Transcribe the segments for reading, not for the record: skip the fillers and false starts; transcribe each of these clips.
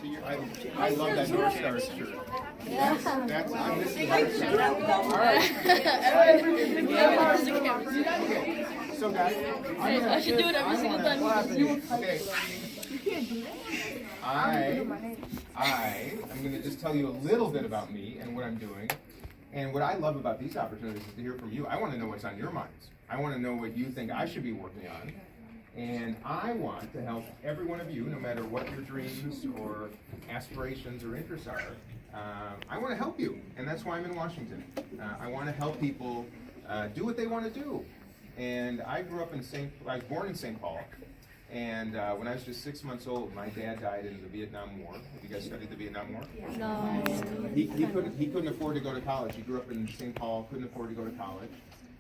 I love that North Star shirt. I'm missing the North Star. All right. So guys, I should do it every single time. Okay. I'm going to just tell you a little bit about me and what I'm doing. And what I love about these opportunities is to hear from you. I want to know what's on your minds. I want to know what you think I should be working on. And I want to help every one of you, no matter what your dreams or aspirations or interests are. I want to help you, and that's why I'm in Washington. I want to help people do what they want to do. And I grew up in I was born in St. Paul. And when I was just 6 months old, my dad died in the Vietnam War. Have you guys studied the Vietnam War? No. He couldn't afford to go to college. He grew up in St. Paul, couldn't afford to go to college.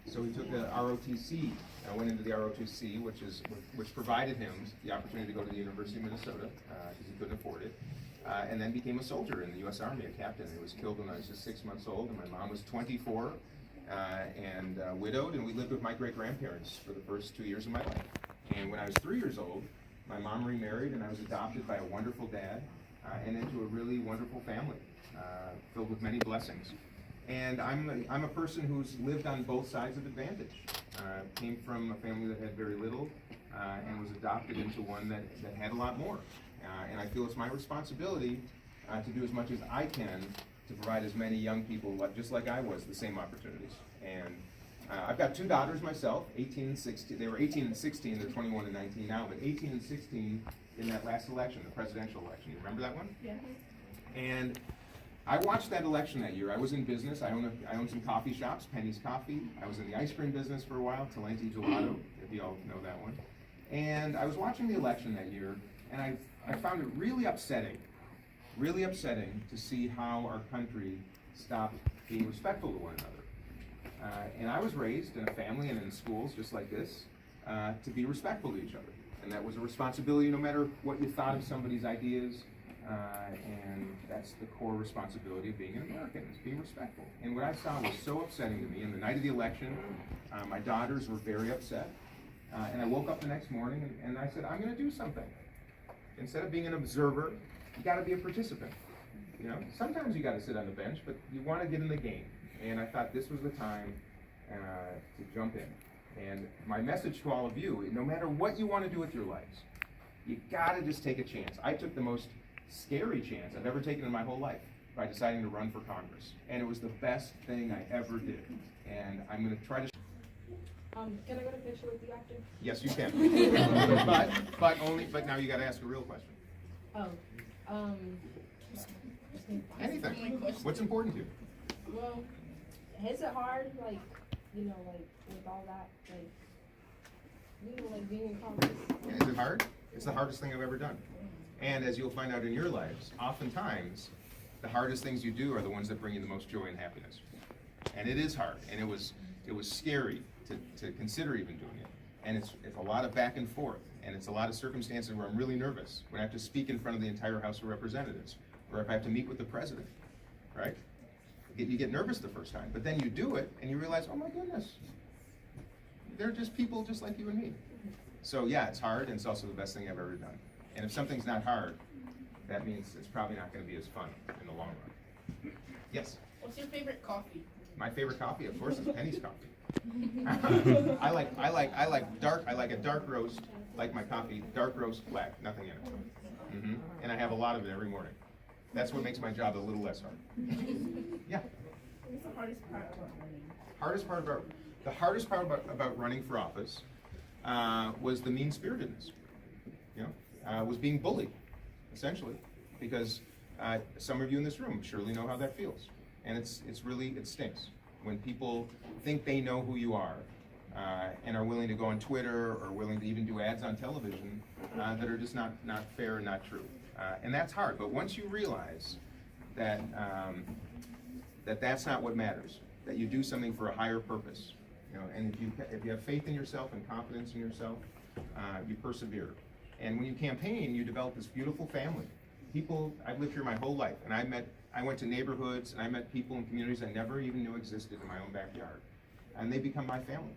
So he took the ROTC. I went into the ROTC, which provided him the opportunity to go to the University of Minnesota because he couldn't afford it. And then became a soldier in the U.S. Army, a captain. He was killed when I was just 6 months old, and my mom was 24 and widowed, and we lived with my great-grandparents for the first 2 years of my life. And when I was 3 years old, my mom remarried, and I was adopted by a wonderful dad and into a really wonderful family filled with many blessings. And I'm a person who's lived on both sides of advantage. Came from a family that had very little and was adopted into one that had a lot more. And I feel it's my responsibility to do as much as I can to provide as many young people, just like I was, the same opportunities. And I've got two daughters myself, 18 and 16. They were 18 and 16, they're 21 and 19 now, but 18 and 16 in that last election, the presidential election. You remember that one? Yeah. And I watched that election that year. I was in business. I owned some coffee shops, Penny's Coffee. I was in the ice cream business for a while, Talenti Gelato, if you all know that one. And I was watching the election that year, and I found it really upsetting to see how our country stopped being respectful to one another. And I was raised in a family and in schools just like this to be respectful to each other. And that was a responsibility no matter what you thought of somebody's ideas. And that's the core responsibility of being an American, is being respectful. And what I saw was so upsetting to me. And the night of the election, my daughters were very upset. And I woke up the next morning and I said, I'm going to do something. Instead of being an observer, you got to be a participant. You know, sometimes you got to sit on the bench, but you want to get in the game. And I thought this was the time to jump in. And my message to all of you, no matter what you want to do with your lives, you got to just take a chance. I took the most scary chance I've ever taken in my whole life by deciding to run for Congress. And it was the best thing I ever did. And I'm going to try to... Can I go to picture with you after? Yes, you can. but now you got to ask a real question. Anything. What's important to you? Well, is it hard, like, with all that, being in Congress? Is it hard? It's the hardest thing I've ever done. And as you'll find out in your lives, oftentimes, the hardest things you do are the ones that bring you the most joy and happiness. And it is hard, and it was scary to consider even doing it. And it's a lot of back and forth, and it's a lot of circumstances where I'm really nervous, when I have to speak in front of the entire House of Representatives, or if I have to meet with the president, right? You get nervous the first time, but then you do it, and you realize, oh my goodness, they're just people just like you and me. So yeah, it's hard, and it's also the best thing I've ever done. And if something's not hard, that means it's probably not going to be as fun in the long run. Yes? What's your favorite coffee? My favorite coffee, of course, is Penny's Coffee. I like a dark roast, like my coffee, dark roast, black, nothing in it. And I have a lot of it every morning. That's what makes my job a little less hard. Yeah. What's the hardest part about running? The hardest part about running for office was the mean-spiritedness. Was being bullied, essentially, because some of you in this room surely know how that feels, and it stinks when people think they know who you are and are willing to go on Twitter or willing to even do ads on television that are just not fair and not true, and that's hard. But once you realize that that's not what matters, that you do something for a higher purpose, and if you have faith in yourself and confidence in yourself, you persevere. And when you campaign, you develop this beautiful family. I've lived here my whole life, and I went to neighborhoods, and I met people in communities I never even knew existed in my own backyard. And they become my family.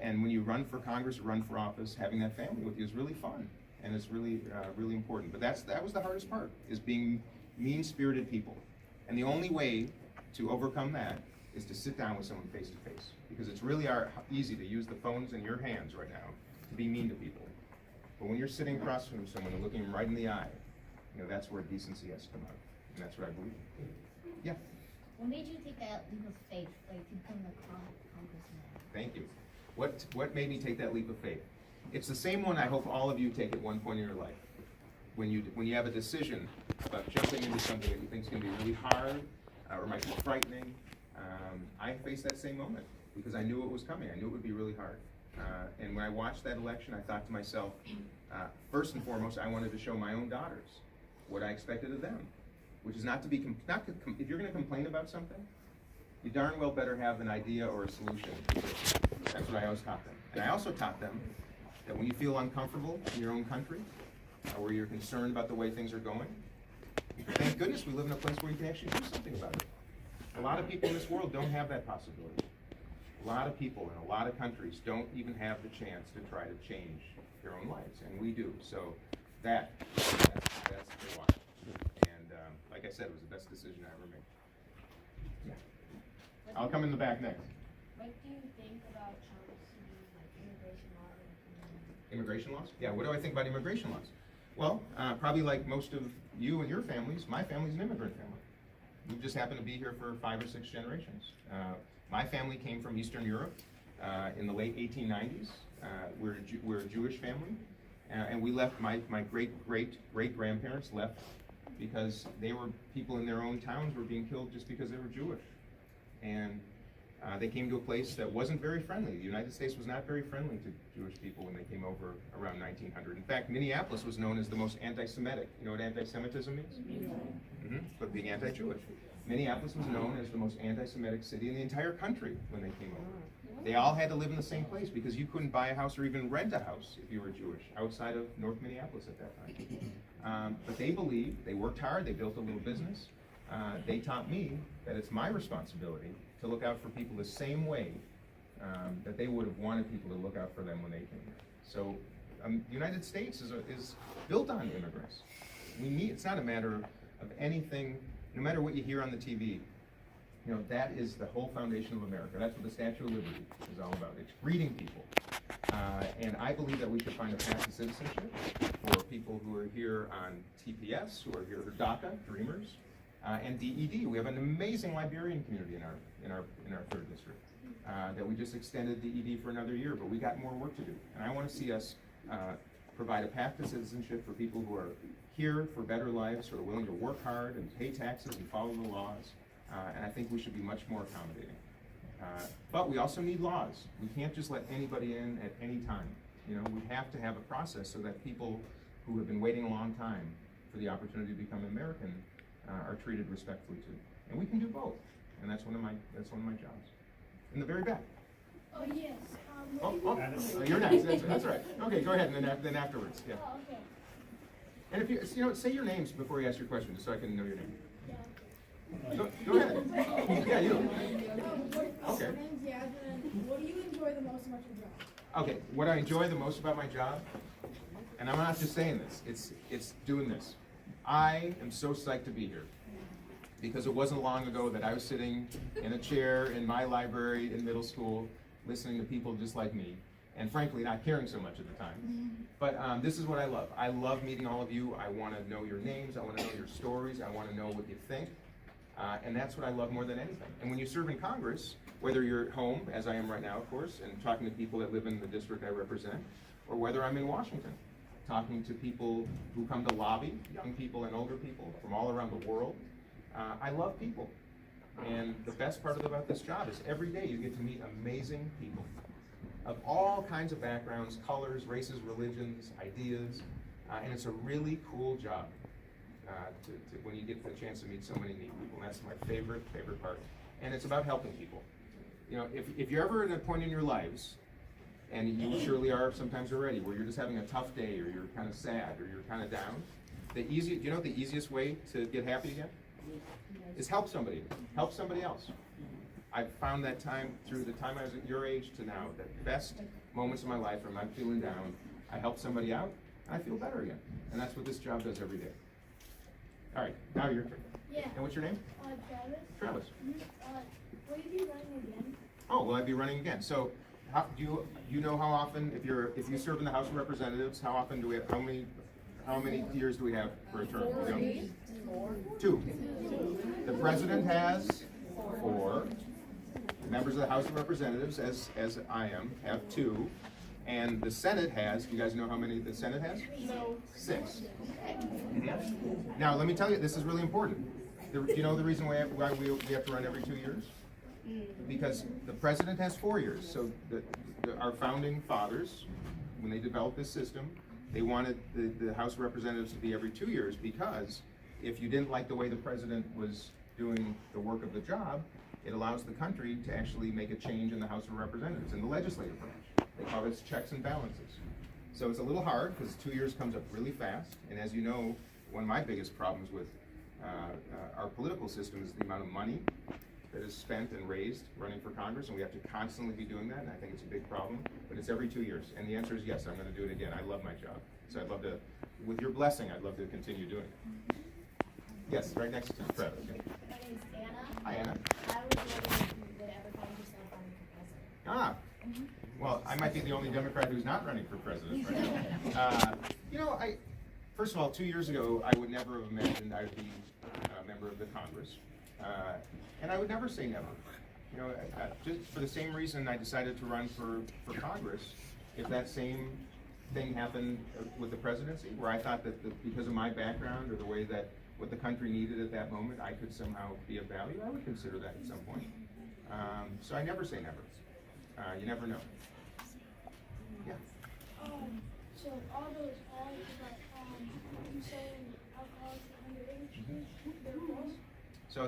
And when you run for Congress, run for office, having that family with you is really fun. and it's really, really important. But that was the hardest part, is being mean-spirited people. And the only way to overcome that is to sit down with someone face to face, because it's really easy to use the phones in your hands right now to be mean to people. But when you're sitting across from someone and looking them right in the eye, that's where decency has to come out, and that's what I believe. Yeah. What made you take that leap of faith, like to become the congressman? Thank you. What made me take that leap of faith? It's the same one I hope all of you take at one point in your life. When you have a decision about jumping into something that you think is going to be really hard or might be frightening, I faced that same moment because I knew it was coming. I knew it would be really hard. And when I watched that election, I thought to myself, first and foremost, I wanted to show my own daughters what I expected of them, which is not to be, if you're going to complain about something, you darn well better have an idea or a solution. That's what I always taught them. And I also taught them that when you feel uncomfortable in your own country, or you're concerned about the way things are going, thank goodness we live in a place where you can actually do something about it. A lot of people in this world don't have that possibility. A lot of people in a lot of countries don't even have the chance to try to change their own lives, and we do. So that's the one. And like I said, it was the best decision I ever made. Yeah. I'll come in the back next. What do you think about Trump's like immigration law? Immigration laws? Yeah, what do I think about immigration laws? Well, probably like most of you and your families, my family's an immigrant family. We just happen to be here for 5 or 6 generations. My family came from Eastern Europe in the late 1890s. We're a Jewish family, and we left. My great-great-great-grandparents left because they were people in their own towns were being killed just because they were Jewish, and they came to a place that wasn't very friendly. The United States was not very friendly to Jewish people when they came over around 1900. In fact, Minneapolis was known as the most anti-Semitic. You know what anti-Semitism means? But being anti-Jewish. Minneapolis was known as the most anti-Semitic city in the entire country when they came over. They all had to live in the same place because you couldn't buy a house or even rent a house if you were Jewish outside of North Minneapolis at that time. But they believed, they worked hard, they built a little business. They taught me that it's my responsibility to look out for people the same way that they would have wanted people to look out for them when they came here. So the United States is built on immigrants. It's not a matter of anything, no matter what you hear on the TV, that is the whole foundation of America. That's what the Statue of Liberty is all about. It's greeting people. And I believe that we should find a path to citizenship for people who are here on TPS, who are here for DACA, Dreamers, and DED. We have an amazing librarian community in our 3rd district that we just extended DED for another year, but we got more work to do. And I want to see us provide a path to citizenship for people who are here for better lives, who are willing to work hard and pay taxes and follow the laws. And I think we should be much more accommodating. But we also need laws. We can't just let anybody in at any time. We have to have a process so that people who have been waiting a long time for the opportunity to become American are treated respectfully too. And we can do both. And that's one of my jobs. In the very back. Oh yes. You're next. That's right. Okay, go ahead, and then afterwards. Yeah. Oh, okay. And if you say your names before you ask your question, just so I can know your name. Yeah. Go ahead. Yeah, you. Okay. My name's Yasmin. What do you enjoy the most about your job? Okay, what I enjoy the most about my job, and I'm not just saying this, it's doing this. I am so psyched to be here because it wasn't long ago that I was sitting in a chair in my library in middle school listening to people just like me, and frankly not caring so much at the time. But this is what I love. I love meeting all of you. I want to know your names. I want to know your stories. I want to know what you think. And that's what I love more than anything. And when you serve in Congress, whether you're at home, as I am right now, of course, and talking to people that live in the district I represent, or whether I'm in Washington, talking to people who come to lobby, young people and older people from all around the world, I love people. And the best part about this job is every day you get to meet amazing people of all kinds of backgrounds, colors, races, religions, ideas, and it's a really cool job. When you get the chance to meet so many neat people. And that's my favorite part. And it's about helping people. If you're ever at a point in your lives, and you surely are sometimes already, where you're just having a tough day, or you're kind of sad, or you're kind of down, do you know the easiest way to get happy again? Is help somebody else. I've found that through the time I was at your age to now, the best moments of my life when I'm feeling down, I help somebody out, and I feel better again. And that's what this job does every day. All right, now your turn. Yeah. And what's your name? Travis. Travis. Will you be running again? Oh, will I be running again? So, how, do you know how often, if you serve in the House of Representatives, how often do we have, how many years do we have for a term? You know? 2. The president has 4. Members of the House of Representatives, as I am, have 2. And the Senate has, do you guys know how many the Senate has? No. 6. Now, let me tell you, this is really important. Do you know the reason why we have to run every 2 years? Because the president has 4 years. So our founding fathers, when they developed this system, they wanted the House of Representatives to be every 2 years, because if you didn't like the way the president was doing the work of the job, it allows the country to actually make a change in the House of Representatives, in the legislative branch. They call it checks and balances. So it's a little hard, because 2 years comes up really fast. And as you know, one of my biggest problems with our political system is the amount of money that is spent and raised running for Congress, and we have to constantly be doing that, and I think it's a big problem, but it's every 2 years. And the answer is yes, I'm gonna do it again. I love my job. So I'd love to, with your blessing, I'd love to continue doing it. Yes, right next to Travis. My name's Anna. Hi, Anna. I was wondering if you would ever find yourself running for president. Well, I might be the only Democrat who's not running for president right now. You know, first of all, 2 years ago, I would never have imagined I would be a member of the Congress. And I would never say never. You know, just for the same reason I decided to run for Congress, if that same thing happened with the presidency, where I thought that because of my background or the way that what the country needed at that moment, I could somehow be of value, I would consider that at some point. So I never say never. You never know. Yeah. So all those ads about you saying alcohol to underage, they're false?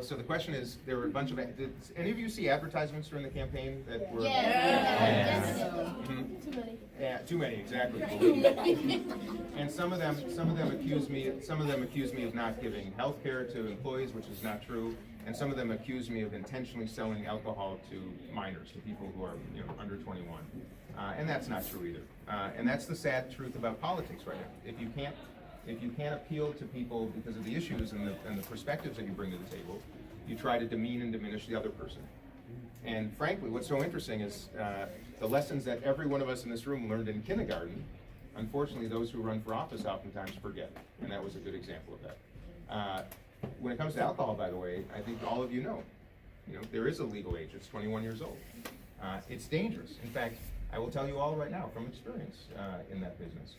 So the question is, there were a bunch of, did any of you see advertisements during the campaign that were? Yes. Mhm. Too many. Yeah, too many, exactly. And some of them accused me of not giving health care to employees, which is not true. And some of them accused me of intentionally selling alcohol to minors, to people who are, you know, under 21. And that's not true either. And that's the sad truth about politics right now. If you can't appeal to people because of the issues and the perspectives that you bring to the table, you try to demean and diminish the other person. And frankly, what's so interesting is the lessons that every one of us in this room learned in kindergarten, unfortunately those who run for office oftentimes forget, and that was a good example of that. When it comes to alcohol, by the way, I think all of you know, there is a legal age, it's 21 years old. It's dangerous. In fact, I will tell you all right now from experience in that business.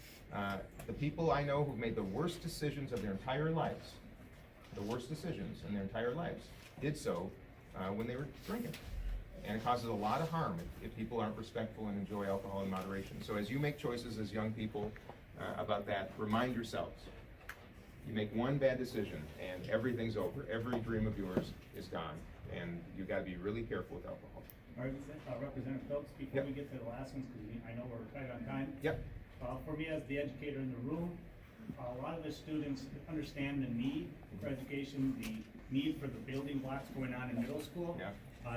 The people I know who've made the worst decisions of their entire lives, did so when they were drinking. And it causes a lot of harm if people aren't respectful and enjoy alcohol in moderation. So as you make choices as young people about that, remind yourselves, you make one bad decision and everything's over. Every dream of yours is gone. And you gotta be really careful with alcohol. All right, Representative Phillips, before Yep. we get to the last ones, because I know we're tight on time. Yep. For me as the educator in the room, a lot of the students understand the need for education, the need for the building blocks going on in middle school. Yeah.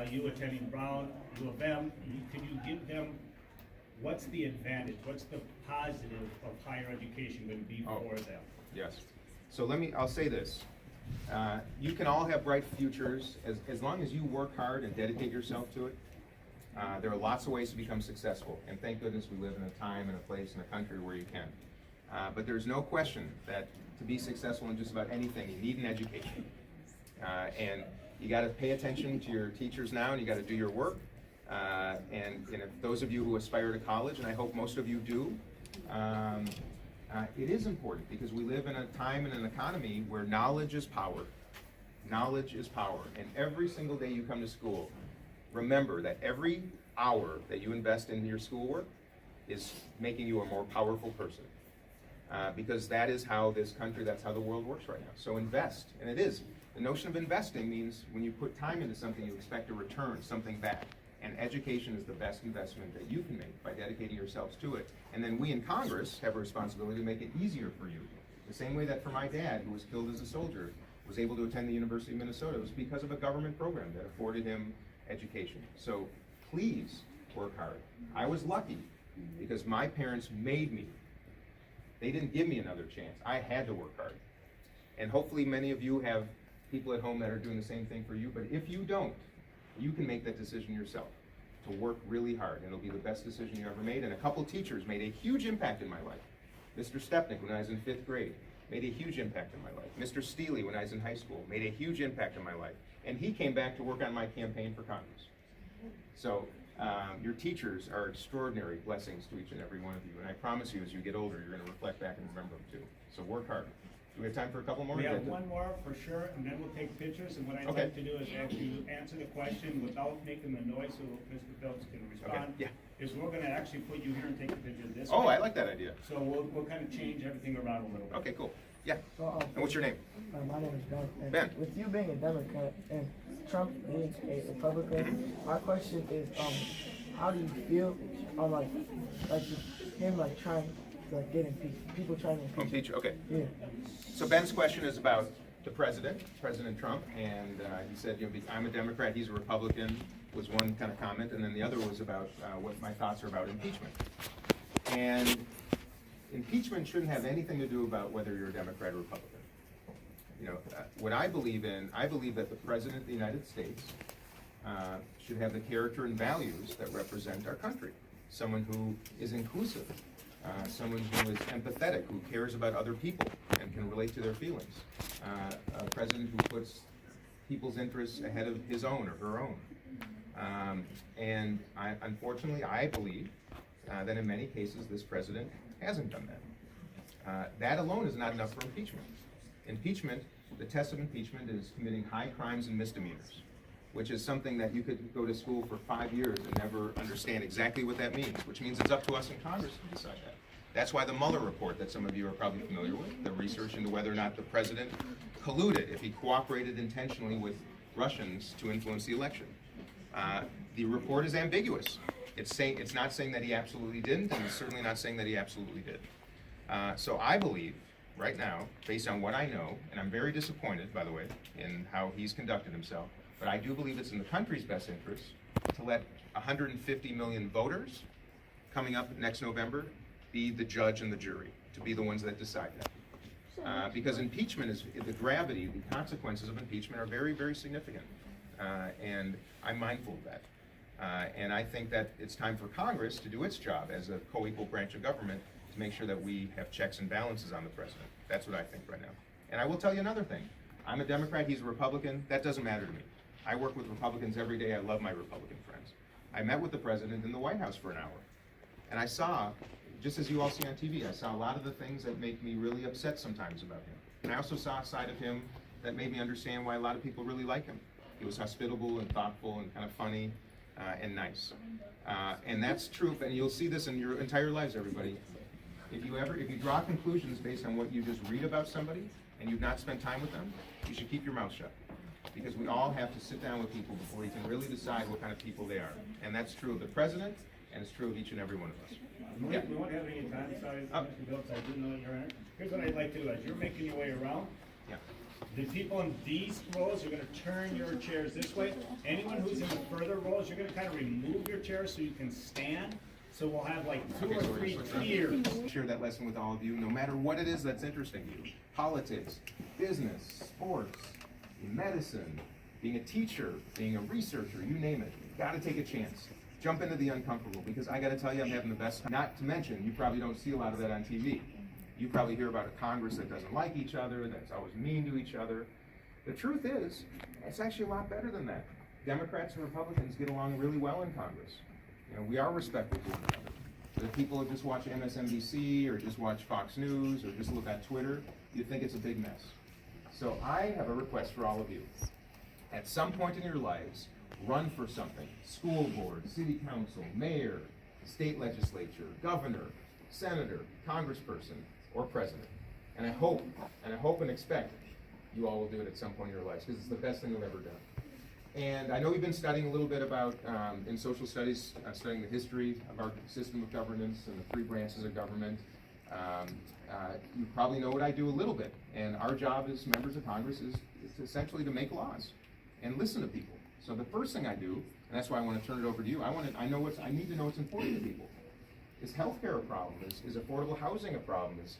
You attending Brown, U of M, can you give them, what's the advantage, what's the positive of higher education going to be for them? Yes. So I'll say this. You can all have bright futures as long as you work hard and dedicate yourself to it. There are lots of ways to become successful, and thank goodness we live in a time and a place and a country where you can. But there's no question that to be successful in just about anything, you need an education. And you gotta pay attention to your teachers now, and you gotta do your work. And if those of you who aspire to college, and I hope most of you do, it is important because we live in a time and an economy where knowledge is power. Knowledge is power. And every single day you come to school, remember that every hour that you invest in your schoolwork is making you a more powerful person. Because that is how this country, that's how the world works right now. So invest, and it is. The notion of investing means when you put time into something, you expect a return, something back. And education is the best investment that you can make by dedicating yourselves to it. And then we in Congress have a responsibility to make it easier for you. The same way that for my dad, who was killed as a soldier, was able to attend the University of Minnesota, it was because of a government program that afforded him education. So please work hard. I was lucky because my parents made me. They didn't give me another chance. I had to work hard. And hopefully many of you have people at home that are doing the same thing for you, but if you don't, you can make that decision yourself to work really hard, and it'll be the best decision you ever made. And a couple teachers made a huge impact in my life. Mr. Stepnick, when I was in 5th grade, made a huge impact in my life. Mr. Steely, when I was in high school, made a huge impact in my life. And he came back to work on my campaign for Congress. So your teachers are extraordinary blessings to each and every one of you. And I promise you, as you get older, you're gonna reflect back and remember them too. So work hard. Do we have time for a couple more? We have one more for sure, and then we'll take pictures, and what I'd Okay. like to do is have you answer the question without making the noise so Mr. Phillips can respond. yeah. Is we're gonna actually put you here and take the picture this Oh, way. I like that idea. So we'll kind of change everything around a little bit. Okay, cool. Yeah. So, And what's your name? my name is Ben. And Ben. With you being a Democrat and Trump being a Republican, my question is, how do you feel on like him like trying to like get impeached? People trying to impeach. Impeach, okay. Yeah. So Ben's question is about the president, President Trump, and he said, you know, I'm a Democrat, he's a Republican, was one kind of comment, and then the other was about what my thoughts are about impeachment. And impeachment shouldn't have anything to do about whether you're a Democrat or Republican. You know, what I believe in, I believe that the President of the United States should have the character and values that represent our country. Someone who is inclusive, someone who is empathetic, who cares about other people and can relate to their feelings. A president who puts people's interests ahead of his own or her own. Unfortunately, I believe that in many cases this president hasn't done that. That alone is not enough for impeachment. Impeachment, the test of impeachment is committing high crimes and misdemeanors, which is something that you could go to school for 5 years and never understand exactly what that means, which means it's up to us in Congress to decide that. That's why the Mueller report that some of you are probably familiar with, the research into whether or not the president colluded, if he cooperated intentionally with Russians to influence the election. The report is ambiguous. It's not saying that he absolutely didn't, and it's certainly not saying that he absolutely did. So I believe, right now, based on what I know, and I'm very disappointed, by the way, in how he's conducted himself, but I do believe it's in the country's best interest to let 150 million voters coming up next November be the judge and the jury, to be the ones that decide that. Because impeachment is, the gravity, the consequences of impeachment are very, very significant. And I'm mindful of that. And I think that it's time for Congress to do its job as a co-equal branch of government to make sure that we have checks and balances on the president. That's what I think right now. And I will tell you another thing. I'm a Democrat, he's a Republican. That doesn't matter to me. I work with Republicans every day. I love my Republican friends. I met with the president in the White House for an hour. And I saw, just as you all see on TV, I saw a lot of the things that make me really upset sometimes about him. And I also saw a side of him that made me understand why a lot of people really like him. He was hospitable and thoughtful and kind of funny and nice. And that's true, and you'll see this in your entire lives, everybody. If you draw conclusions based on what you just read about somebody and you've not spent time with them, you should keep your mouth shut. Because we all have to sit down with people before we can really decide what kind of people they are. And that's true of the president, and it's true of each and every one of us. We Yeah. won't have any time, sorry, Oh. Mr. Phillips, I didn't know you were in. Here's what I'd like to do, as you're making your way around, Yeah. the people in these rows, you're gonna turn your chairs this way. Anyone who's in the further rows, you're gonna kind of remove your chair so you can stand. So we'll have like two Okay, or so we're three gonna switch tiers. Share that lesson with all of you, no matter what it is that's interesting to you. Politics, business, sports, medicine, being a teacher, being a researcher, you name it. You gotta take a chance. Jump into the uncomfortable, because I gotta tell you, I'm having the best time. Not to mention, you probably don't see a lot of that on TV. You probably hear about a Congress that doesn't like each other, that's always mean to each other. The truth is, it's actually a lot better than that. Democrats and Republicans get along really well in Congress. You know, we are respectful to one another. But if people just watch MSNBC or just watch Fox News or just look at Twitter, you think it's a big mess. So I have a request for all of you. At some point in your lives, run for something. School board, city council, mayor, state legislature, governor, senator, congressperson, or president. And I hope and expect you all will do it at some point in your lives, because it's the best thing you've ever done. And I know you've been studying a little bit about, in social studies, studying the history of our system of governance and the three branches of government. You probably know what I do a little bit. And our job as members of Congress is essentially to make laws and listen to people. So the first thing I do, and that's why I want to turn it over to you, I need to know what's important to people. Is healthcare a problem? Is affordable housing a problem? Is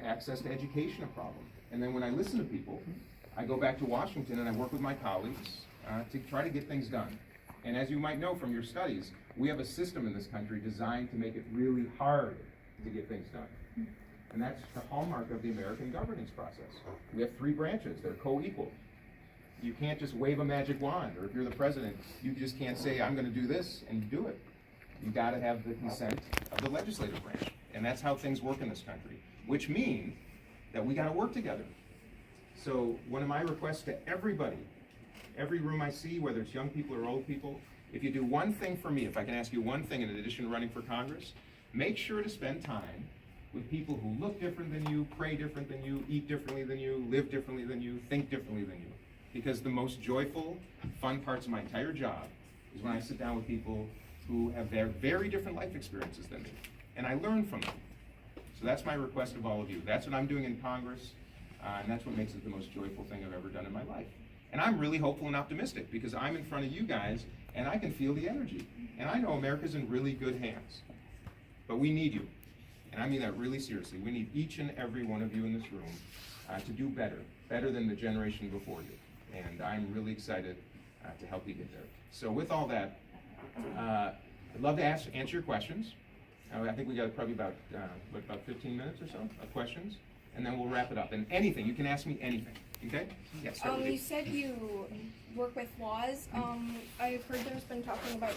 access to education a problem? And then when I listen to people, I go back to Washington and I work with my colleagues to try to get things done. And as you might know from your studies, we have a system in this country designed to make it really hard to get things done. And that's the hallmark of the American governance process. We have 3 branches, they're co-equal. You can't just wave a magic wand, or if you're the president, you just can't say, I'm gonna do this, and you do it. You gotta have the consent of the legislative branch. And that's how things work in this country, which means that we gotta work together. So one of my requests to everybody, every room I see, whether it's young people or old people, if you do one thing for me, if I can ask you one thing in addition to running for Congress, make sure to spend time with people who look different than you, pray different than you, eat differently than you, live differently than you, think differently than you. Because the most joyful, fun parts of my entire job is when I sit down with people who have their very different life experiences than me, and I learn from them. So that's my request of all of you. That's what I'm doing in Congress, and that's what makes it the most joyful thing I've ever done in my life. And I'm really hopeful and optimistic because I'm in front of you guys, and I can feel the energy. And I know America's in really good hands. But we need you. And I mean that really seriously. We need each and every one of you in this room to do better than the generation before you. And I'm really excited to help you get there. So with all that, I'd love to answer your questions. I think we got probably about 15 minutes or so of questions, and then we'll wrap it up. And anything, you can ask me anything, okay? Yes, start with You you. said you work with laws. I've heard there's been talking about